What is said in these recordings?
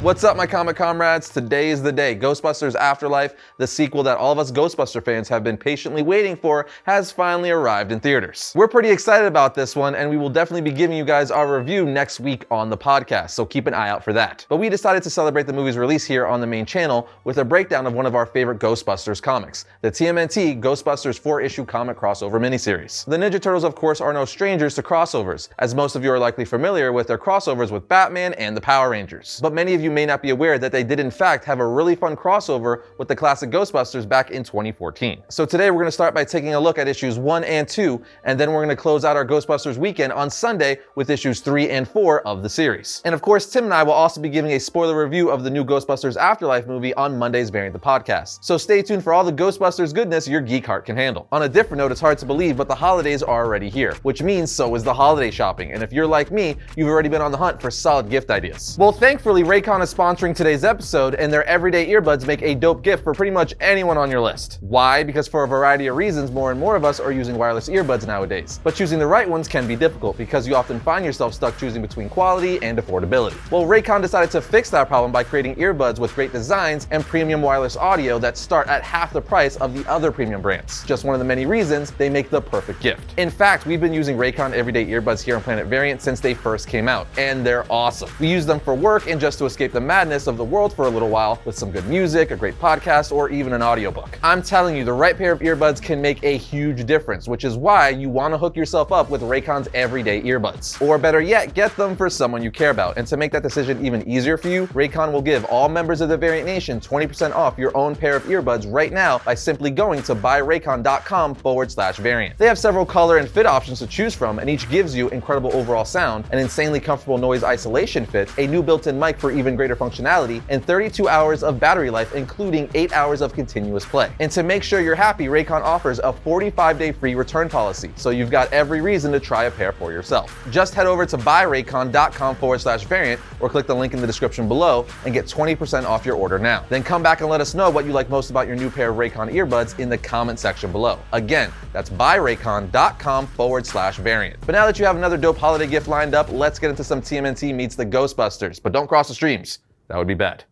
What's up, my comic comrades? Today is the day. Ghostbusters Afterlife, the sequel that all of us Ghostbuster fans have been patiently waiting for, has finally arrived in theaters. We're pretty excited about this one, and we will definitely be giving you guys our review next week on the podcast, so keep an eye out for that. But we decided to celebrate the movie's release here on the main channel with a breakdown of one of our favorite Ghostbusters comics, the TMNT Ghostbusters 4-issue comic crossover miniseries. The Ninja Turtles, of course, are no strangers to crossovers, as most of you are likely familiar with their crossovers with Batman and the Power Rangers. But many of you may not be aware that they did in fact have a really fun crossover with the classic Ghostbusters back in 2014. So today we're going to start by taking a look at issues 1 and 2, and then we're going to close out our Ghostbusters weekend on Sunday with issues 3 and 4 of the series. And of course, Tim and I will also be giving a spoiler review of the new Ghostbusters Afterlife movie on Monday's Variant the Podcast. So stay tuned for all the Ghostbusters goodness your geek heart can handle. On a different note, it's hard to believe, but the holidays are already here, which means so is the holiday shopping. And if you're like me, you've already been on the hunt for solid gift ideas. Well, thankfully, Raycon is sponsoring today's episode, and their everyday earbuds make a dope gift for pretty much anyone on your list. Why? Because for a variety of reasons, more and more of us are using wireless earbuds nowadays. But choosing the right ones can be difficult because you often find yourself stuck choosing between quality and affordability. Well, Raycon decided to fix that problem by creating earbuds with great designs and premium wireless audio that start at half the price of the other premium brands. Just one of the many reasons they make the perfect gift. In fact, we've been using Raycon everyday earbuds here on Planet Variant since they first came out, and they're awesome. We use them for work and just to escape the madness of the world for a little while with some good music, a great podcast, or even an audiobook. I'm telling you, the right pair of earbuds can make a huge difference, which is why you want to hook yourself up with Raycon's everyday earbuds. Or better yet, get them for someone you care about. And to make that decision even easier for you, Raycon will give all members of the Variant Nation 20% off your own pair of earbuds right now by simply going to buyraycon.com/variant. They have several color and fit options to choose from, and each gives you incredible overall sound, an insanely comfortable noise isolation fit, a new built-in mic for even greater functionality, and 32 hours of battery life, including 8 hours of continuous play. And to make sure you're happy, Raycon offers a 45-day free return policy, so you've got every reason to try a pair for yourself. Just head over to buyraycon.com/variant or click the link in the description below and get 20% off your order now. Then come back and let us know what you like most about your new pair of Raycon earbuds in the comment section below. Again, that's buyraycon.com/variant. But now that you have another dope holiday gift lined up, let's get into some TMNT meets the Ghostbusters. But don't cross the streams. That would be bad.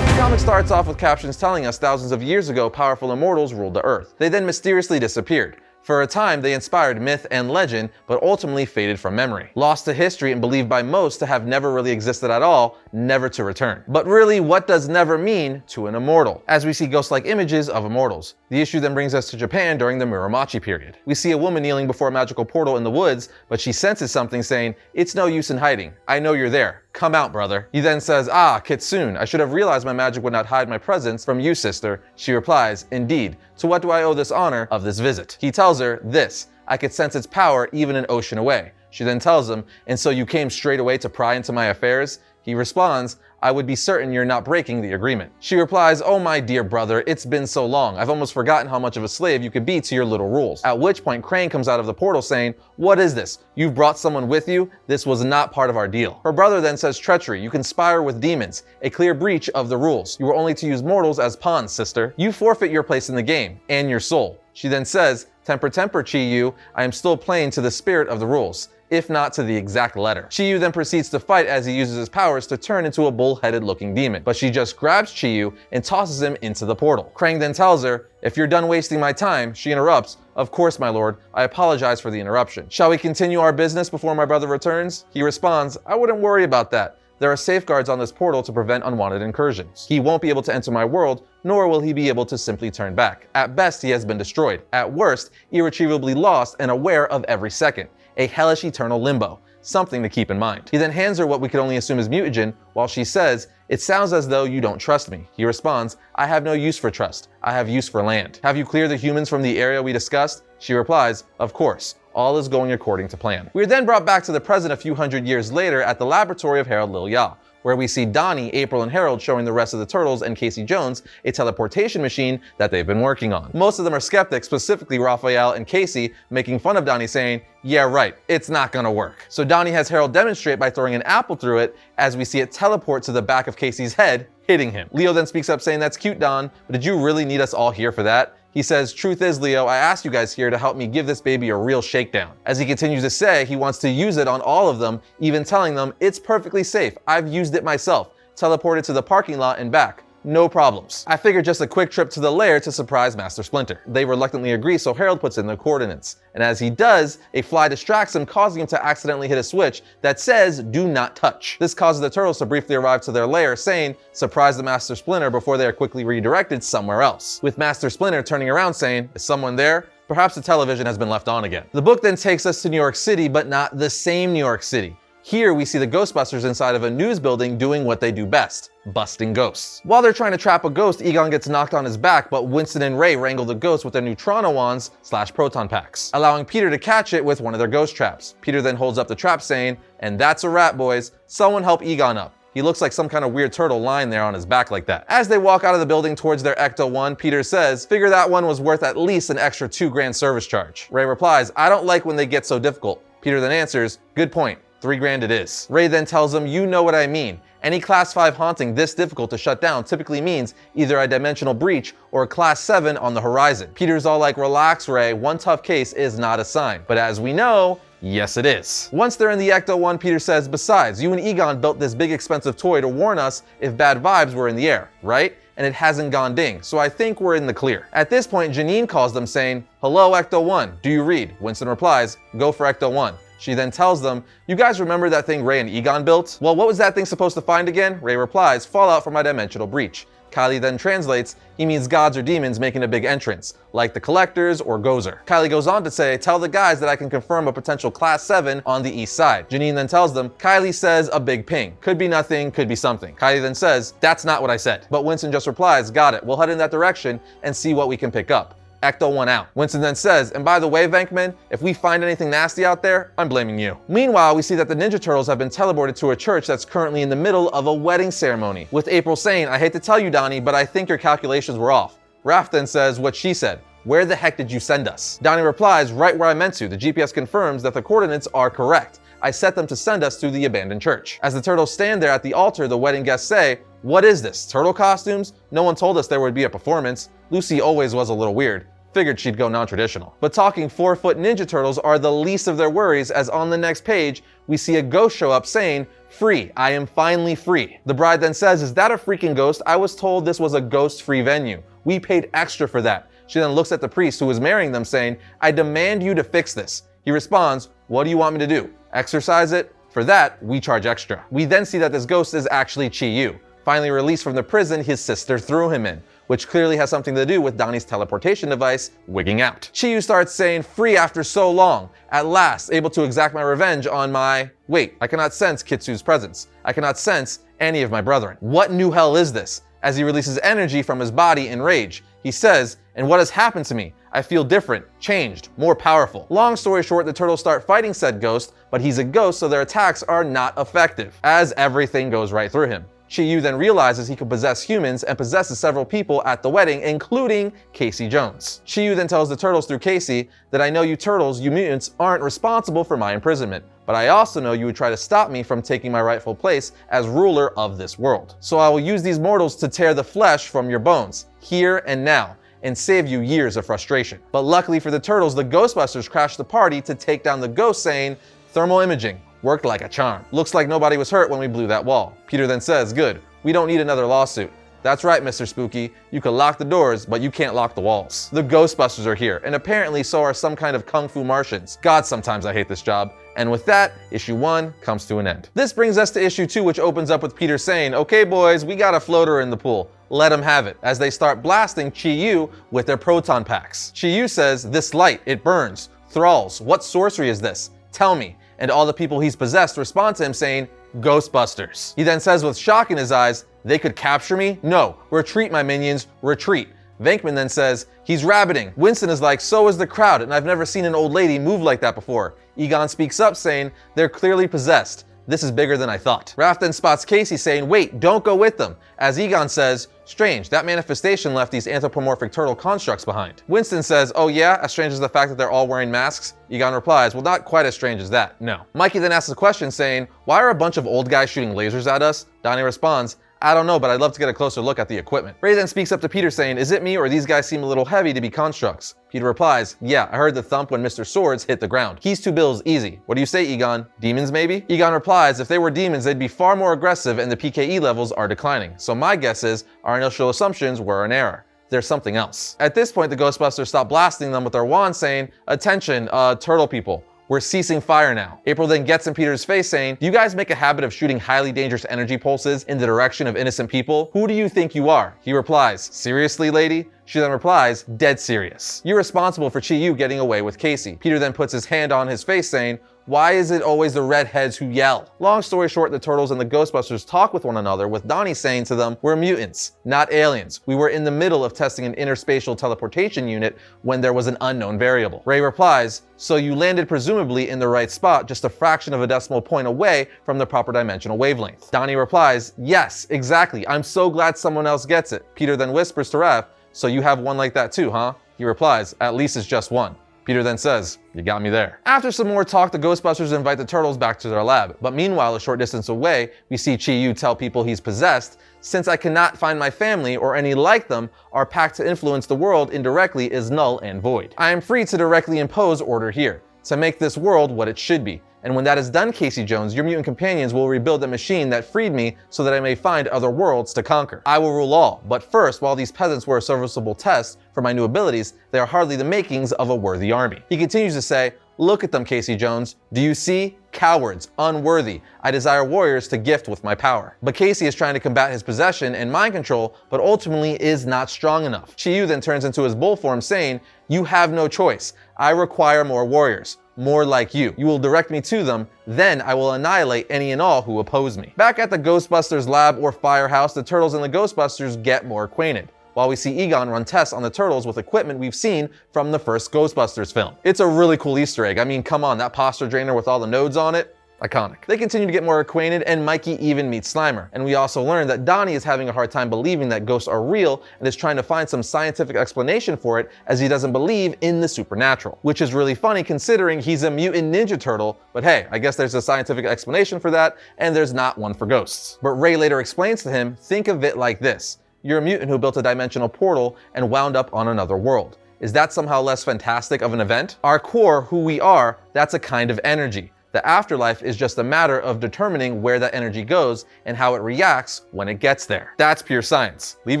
The comic starts off with captions telling us thousands of years ago, powerful immortals ruled the Earth. They then mysteriously disappeared. For a time, they inspired myth and legend, but ultimately faded from memory. Lost to history and believed by most to have never really existed at all, never to return. But really, what does never mean to an immortal? As we see ghost-like images of immortals. The issue then brings us to Japan during the Muromachi period. We see a woman kneeling before a magical portal in the woods, but she senses something saying, "It's no use in hiding. I know you're there. Come out, brother." He then says, "Ah, Kitsune, I should have realized my magic would not hide my presence from you, sister." She replies, "Indeed. To what do I owe this honor of this visit?" He tells her, "This. I could sense its power even an ocean away." She then tells him, "And so you came straight away to pry into my affairs?" He responds, "I would be certain you're not breaking the agreement." She replies, "Oh my dear brother, it's been so long. I've almost forgotten how much of a slave you could be to your little rules." At which point Crane comes out of the portal saying, "What is this? You've brought someone with you? This was not part of our deal." Her brother then says, "Treachery. You conspire with demons. A clear breach of the rules. You were only to use mortals as pawns, sister. You forfeit your place in the game and your soul." She then says, "Temper, temper, Chi-Yu. I am still playing to the spirit of the rules, if not to the exact letter." Chi-Yu then proceeds to fight as he uses his powers to turn into a bull-headed looking demon, but she just grabs Chi-Yu and tosses him into the portal. Krang then tells her, "If you're done wasting my time," she interrupts, "Of course, my lord. I apologize for the interruption. Shall we continue our business before my brother returns?" He responds, "I wouldn't worry about that. There are safeguards on this portal to prevent unwanted incursions. He won't be able to enter my world, nor will he be able to simply turn back. At best, he has been destroyed. At worst, irretrievably lost and aware of every second. A hellish eternal limbo. Something to keep in mind." He then hands her what we could only assume is mutagen, while she says, "It sounds as though you don't trust me." He responds, "I have no use for trust. I have use for land. Have you cleared the humans from the area we discussed?" She replies, "Of course. All is going according to plan." We are then brought back to the present a few hundred years later at the laboratory of Harold Lil-Ya, where we see Donnie, April, and Harold showing the rest of the Turtles and Casey Jones a teleportation machine that they've been working on. Most of them are skeptics, specifically Raphael and Casey, making fun of Donnie saying, "Yeah, right, it's not gonna work." So Donnie has Harold demonstrate by throwing an apple through it as we see it teleport to the back of Casey's head, hitting him. Leo then speaks up saying, "That's cute, Don, but did you really need us all here for that? He says, "Truth is, Leo, I asked you guys here to help me give this baby a real shakedown." As he continues to say, he wants to use it on all of them, even telling them, "It's perfectly safe. I've used it myself. Teleported to the parking lot and back. No problems." I figured just a quick trip to the lair to surprise Master Splinter. They reluctantly agree, so Harold puts in the coordinates. And as he does, a fly distracts him, causing him to accidentally hit a switch that says, "Do not touch." This causes the turtles to briefly arrive to their lair, saying, "Surprise the Master Splinter," before they are quickly redirected somewhere else. With Master Splinter turning around saying, "Is someone there?" Perhaps the television has been left on again. The book then takes us to New York City, but not the same New York City. Here we see the Ghostbusters inside of a news building doing what they do best, busting ghosts. While they're trying to trap a ghost, Egon gets knocked on his back, but Winston and Ray wrangle the ghost with their neutrino wands / proton packs, allowing Peter to catch it with one of their ghost traps. Peter then holds up the trap saying, "And that's a wrap, boys. Someone help Egon up. He looks like some kind of weird turtle lying there on his back like that." As they walk out of the building towards their Ecto-1, Peter says, "Figure that one was worth at least an extra $2,000 service charge." Ray replies, "I don't like when they get so difficult." Peter then answers, "Good point. $3,000 it is." Ray then tells him, "You know what I mean. Any Class 5 haunting this difficult to shut down typically means either a dimensional breach or a Class 7 on the horizon." Peter's all like, "Relax, Ray. One tough case is not a sign." But as we know, yes it is. Once they're in the Ecto-1, Peter says, "Besides, you and Egon built this big expensive toy to warn us if bad vibes were in the air, right? And it hasn't gone ding, so I think we're in the clear." At this point, Janine calls them saying, "Hello, Ecto-1, do you read?" Winston replies, "Go for Ecto-1. She then tells them, "You guys remember that thing Ray and Egon built? Well, what was that thing supposed to find again?" Ray replies, "Fallout from my dimensional breach." Kylie then translates, he means gods or demons making a big entrance, like the Collectors or Gozer. Kylie goes on to say, "Tell the guys that I can confirm a potential Class 7 on the east side." Janine then tells them, Kylie says a big ping. Could be nothing, could be something. Kylie then says, "That's not what I said." But Winston just replies, "Got it, we'll head in that direction and see what we can pick up." Ecto-1 out. Winston then says, "And by the way, Venkman, if we find anything nasty out there, I'm blaming you." Meanwhile, we see that the Ninja Turtles have been teleported to a church that's currently in the middle of a wedding ceremony, with April saying, "I hate to tell you, Donnie, but I think your calculations were off." Raph then says what she said, "Where the heck did you send us?" Donnie replies, "Right where I meant to. The GPS confirms that the coordinates are correct. I set them to send us to the abandoned church." As the turtles stand there at the altar, the wedding guests say, "What is this, turtle costumes? No one told us there would be a performance. Lucy always was a little weird. Figured she'd go non-traditional." But talking 4-foot Ninja Turtles are the least of their worries, as on the next page, we see a ghost show up saying, "Free, I am finally free." The bride then says, "Is that a freaking ghost? I was told this was a ghost-free venue. We paid extra for that." She then looks at the priest who is marrying them saying, "I demand you to fix this." He responds, "What do you want me to do? Exorcise it? For that, we charge extra." We then see that this ghost is actually Chi-Yu, finally released from the prison his sister threw him in, which clearly has something to do with Donnie's teleportation device wigging out. Chi-Yu starts saying, "Free after so long. At last, able to exact my revenge on my..." Wait, I cannot sense Kitsu's presence. I cannot sense any of my brethren. What new hell is this? As he releases energy from his body in rage, he says, "And what has happened to me? I feel different, changed, more powerful." Long story short, the turtles start fighting said ghost, but he's a ghost, so their attacks are not effective, as everything goes right through him. Chi-Yu then realizes he can possess humans and possesses several people at the wedding, including Casey Jones. Chi-Yu then tells the turtles through Casey that, "I know you turtles, you mutants, aren't responsible for my imprisonment, but I also know you would try to stop me from taking my rightful place as ruler of this world. So I will use these mortals to tear the flesh from your bones, here and now, and save you years of frustration." But luckily for the turtles, the Ghostbusters crash the party to take down the ghost, saying, "Thermal imaging worked like a charm. Looks like nobody was hurt when we blew that wall." Peter then says, "Good, we don't need another lawsuit." "That's right, Mr. Spooky. You can lock the doors, but you can't lock the walls." The Ghostbusters are here, and apparently so are some kind of Kung Fu Martians. God, sometimes I hate this job. And with that, issue 1 comes to an end. This brings us to issue 2, which opens up with Peter saying, "Okay boys, we got a floater in the pool. Let them have it," as they start blasting Chi-Yu with their proton packs. Chi-Yu says, "This light, it burns. Thralls, what sorcery is this? Tell me." And all the people he's possessed respond to him saying, "Ghostbusters." He then says with shock in his eyes, "They could capture me? No, retreat my minions, retreat." Venkman then says, "He's rabbiting." Winston is like, "So is the crowd, and I've never seen an old lady move like that before." Egon speaks up saying, "They're clearly possessed. This is bigger than I thought." Raph then spots Casey saying, "Wait, don't go with them." As Egon says, "Strange, that manifestation left these anthropomorphic turtle constructs behind." Winston says, "Oh yeah, as strange as the fact that they're all wearing masks?" Egon replies, "Well, not quite as strange as that, no." Mikey then asks a question saying, "Why are a bunch of old guys shooting lasers at us?" Donnie responds, I don't know, but I'd love to get a closer look at the equipment. Ray then speaks up to Peter saying, is it me or these guys seem a little heavy to be constructs? Peter replies, yeah, I heard the thump when Mr. Swords hit the ground. Keys to Bills, easy. What do you say, Egon? Demons maybe? Egon replies, if they were demons, they'd be far more aggressive and the PKE levels are declining. So my guess is our initial assumptions were an error. There's something else. At this point, the Ghostbusters stop blasting them with their wands saying, attention, turtle people. We're ceasing fire now. April then gets in Peter's face saying, do you guys make a habit of shooting highly dangerous energy pulses in the direction of innocent people? Who do you think you are? He replies, seriously, lady? She then replies, dead serious. You're responsible for Chi-Yu getting away with Casey. Peter then puts his hand on his face saying, why is it always the redheads who yell? Long story short, the Turtles and the Ghostbusters talk with one another, with Donnie saying to them, we're mutants, not aliens. We were in the middle of testing an interspatial teleportation unit when there was an unknown variable. Ray replies, so you landed presumably in the right spot, just a fraction of a decimal point away from the proper dimensional wavelength. Donnie replies, yes, exactly. I'm so glad someone else gets it. Peter then whispers to Raph, so you have one like that too, huh? He replies, at least it's just one. Peter then says, you got me there. After some more talk, the Ghostbusters invite the Turtles back to their lab. But meanwhile, a short distance away, we see Chi-Yu tell people he's possessed. Since I cannot find my family or any like them, our pact to influence the world indirectly is null and void. I am free to directly impose order here, to make this world what it should be. And when that is done, Casey Jones, your mutant companions will rebuild the machine that freed me so that I may find other worlds to conquer. I will rule all, but first, while these peasants were a serviceable test for my new abilities, they are hardly the makings of a worthy army. He continues to say, look at them, Casey Jones. Do you see? Cowards, unworthy. I desire warriors to gift with my power. But Casey is trying to combat his possession and mind control, but ultimately is not strong enough. Chi-Yu then turns into his bull form saying, you have no choice. I require more warriors. More like you. You will direct me to them, then I will annihilate any and all who oppose me. Back at the Ghostbusters lab or firehouse, the Turtles and the Ghostbusters get more acquainted, while we see Egon run tests on the Turtles with equipment we've seen from the first Ghostbusters film. It's a really cool Easter egg. I mean, come on, that posture drainer with all the nodes on it, iconic. They continue to get more acquainted and Mikey even meets Slimer. And we also learn that Donnie is having a hard time believing that ghosts are real and is trying to find some scientific explanation for it as he doesn't believe in the supernatural. Which is really funny considering he's a mutant ninja turtle, but hey, I guess there's a scientific explanation for that and there's not one for ghosts. But Ray later explains to him, think of it like this. You're a mutant who built a dimensional portal and wound up on another world. Is that somehow less fantastic of an event? Our core, who we are, that's a kind of energy. The afterlife is just a matter of determining where that energy goes and how it reacts when it gets there. That's pure science. Leave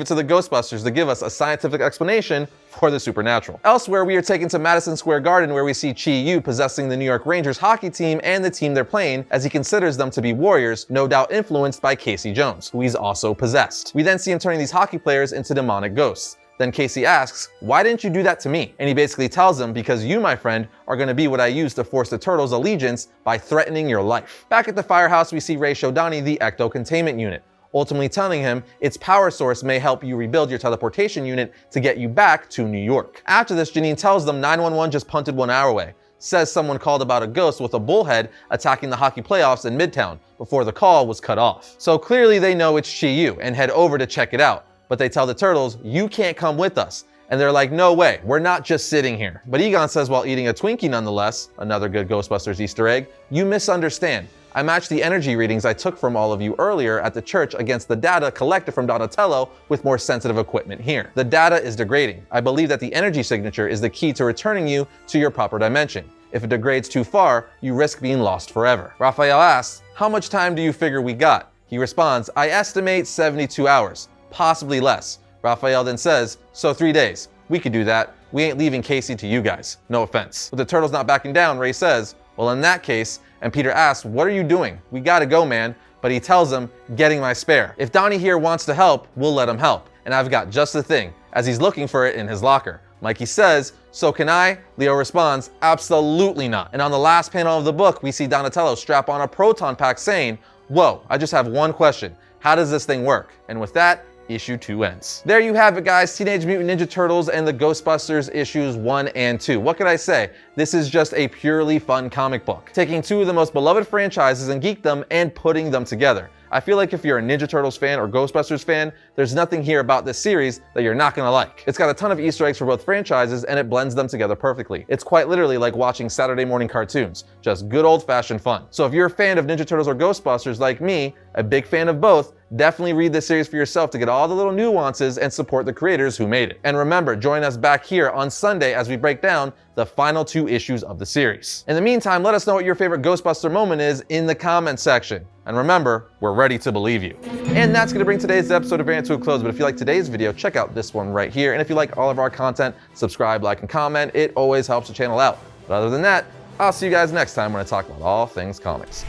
it to the Ghostbusters to give us a scientific explanation for the supernatural. Elsewhere, we are taken to Madison Square Garden where we see Chi-Yu possessing the New York Rangers hockey team and the team they're playing as he considers them to be warriors, no doubt influenced by Casey Jones, who he's also possessed. We then see him turning these hockey players into demonic ghosts. Then Casey asks, why didn't you do that to me? And he basically tells him, because you, my friend, are going to be what I use to force the Turtles' allegiance by threatening your life. Back at the firehouse, we see Ray show Donnie the ecto containment unit, ultimately telling him its power source may help you rebuild your teleportation unit to get you back to New York. After this, Janine tells them 911 just punted 1 hour away. Says someone called about a ghost with a bullhead attacking the hockey playoffs in Midtown before the call was cut off. So clearly they know it's Chi-Yu and head over to check it out. But they tell the Turtles, you can't come with us. And they're like, no way, we're not just sitting here. But Egon says while eating a Twinkie nonetheless, another good Ghostbusters Easter egg, you misunderstand. I matched the energy readings I took from all of you earlier at the church against the data collected from Donatello with more sensitive equipment here. The data is degrading. I believe that the energy signature is the key to returning you to your proper dimension. If it degrades too far, you risk being lost forever. Raphael asks, how much time do you figure we got? He responds, I estimate 72 hours. Possibly less. Raphael then says, so 3 days. We could do that. We ain't leaving Casey to you guys. No offense. With the Turtles not backing down, Ray says, well, in that case, and Peter asks, what are you doing? We gotta go, man. But he tells him, getting my spare. If Donnie here wants to help, we'll let him help. And I've got just the thing, as he's looking for it in his locker. Mikey says, so can I? Leo responds, absolutely not. And on the last panel of the book, we see Donatello strap on a proton pack saying, whoa, I just have one question. How does this thing work? And with that, Issue 2 ends. There you have it, guys. Teenage Mutant Ninja Turtles and the Ghostbusters issues 1 and 2. What could I say? This is just a purely fun comic book, taking two of the most beloved franchises in geekdom and putting them together. I feel like if you're a Ninja Turtles fan or Ghostbusters fan, there's nothing here about this series that you're not gonna like. It's got a ton of Easter eggs for both franchises and it blends them together perfectly. It's quite literally like watching Saturday morning cartoons, just good old-fashioned fun. So if you're a fan of Ninja Turtles or Ghostbusters like me, a big fan of both, Definitely read this series for yourself to get all the little nuances and support the creators who made it. And remember, join us back here on Sunday as we break down the final 2 issues of the series. In the meantime, let us know what your favorite Ghostbuster moment is in the comments section. And remember, we're ready to believe you. And that's gonna bring today's episode of Variant to a close. But if you like today's video, check out this one right here. And if you like all of our content, subscribe, like, and comment. It always helps the channel out. But other than that, I'll see you guys next time when I talk about all things comics.